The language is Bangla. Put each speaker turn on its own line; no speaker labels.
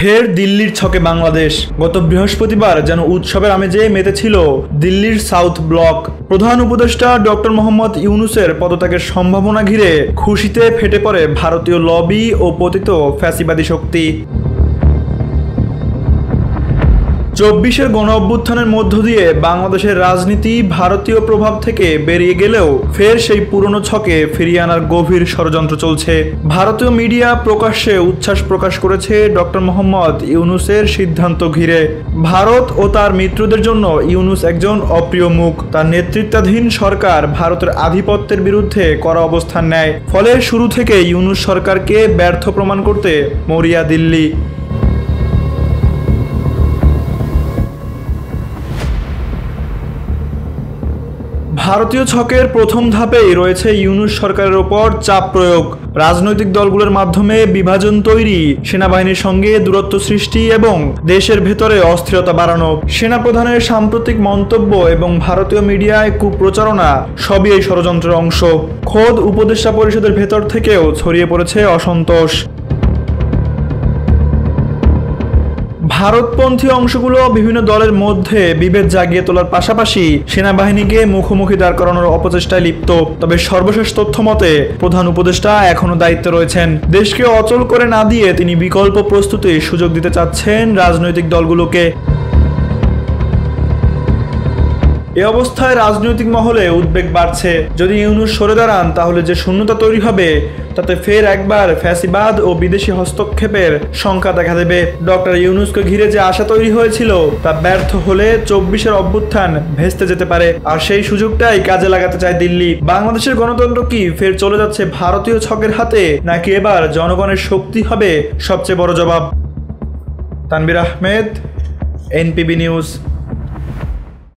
ফের দিল্লির ছকে বাংলাদেশ। গত বৃহস্পতিবার যেন উৎসবের আমেজে মেতেছিল দিল্লির সাউথ ব্লক। প্রধান উপদেষ্টা ডক্টর মোহাম্মদ ইউনূসের পদত্যাগের সম্ভাবনা ঘিরে খুশিতে ফেটে পড়ে ভারতীয় লবি ও পতিত ফ্যাসিবাদী শক্তি। ২৪-এর গণ অভ্যুত্থানের মধ্য দিয়ে বাংলাদেশের রাজনীতি ভারতীয় প্রভাব থেকে বেরিয়ে গেলেও ফের সেই পুরনো ছকে ফিরিয়ে আনার গভীর ষড়যন্ত্র চলছে। ভারতীয় মিডিয়া প্রকাশ্যে উচ্ছ্বাস প্রকাশ করেছে ডক্টর মোহাম্মদ ইউনূসের সিদ্ধান্ত ঘিরে। ভারত ও তার মিত্রদের জন্য ইউনূস একজন অপ্রিয় মুখ। তার নেতৃত্বাধীন সরকার ভারতের আধিপত্যের বিরুদ্ধে কড়া অবস্থান নেয়। ফলে শুরু থেকে ইউনূস সরকারকে ব্যর্থ প্রমাণ করতে মরিয়া দিল্লি। ভারতীয় ছকের প্রথম ধাপেই রয়েছে ইউনূস সরকারের ওপর চাপ প্রয়োগ, রাজনৈতিক দলগুলোর মাধ্যমে বিভাজন তৈরি, সেনাবাহিনীর সঙ্গে দূরত্ব সৃষ্টি এবং দেশের ভেতরে অস্থিরতা বাড়ানো। সেনাপ্রধানের সাম্প্রতিক মন্তব্য এবং ভারতীয় মিডিয়ায় কুপ্রচারণা সবই এই ষড়যন্ত্রের অংশ। খোদ উপদেষ্টা পরিষদের ভেতর থেকেও ছড়িয়ে পড়েছে অসন্তোষ। ভারতপন্থী অংশগুলো বিভিন্ন দলের মধ্যে বিভেদ জাগিয়ে তোলার পাশাপাশি সেনাবাহিনীকে মুখোমুখি দাঁড় করানোর অপচেষ্টায় লিপ্ত। তবে সর্বশেষ তথ্য মতে প্রধান উপদেষ্টা এখনো দায়িত্বে রয়েছেন। দেশকে অচল করে না দিয়ে তিনি বিকল্প প্রস্তুতির সুযোগ দিতে চাচ্ছেন রাজনৈতিক দলগুলোকে। এ অবস্থায় রাজনৈতিক মহলে উদ্বেগ বাড়ছে। যদি ইউনূস সরে দাঁড়ান তাহলে যে শূন্যতা তৈরি হবে তাতে ফের একবার ফ্যাসিবাদ ও বিদেশি হস্তক্ষেপের শঙ্কা দেখা দেবে। ডক্টর ইউনূসকে ঘিরে যে আশা তৈরি হয়েছিল তা ব্যর্থ হলে ২৪-এর অভ্যুত্থান ভেস্তে যেতে পারে। আর সেই সুযোগটাই কাজে লাগাতে চায় দিল্লি। বাংলাদেশের গণতন্ত্র কি ফের চলে যাচ্ছে ভারতীয় ছকের হাতে, নাকি এবার জনগণের শক্তি হবে সবচেয়ে বড় জবাব? Tanvir Ahmed, NPB news.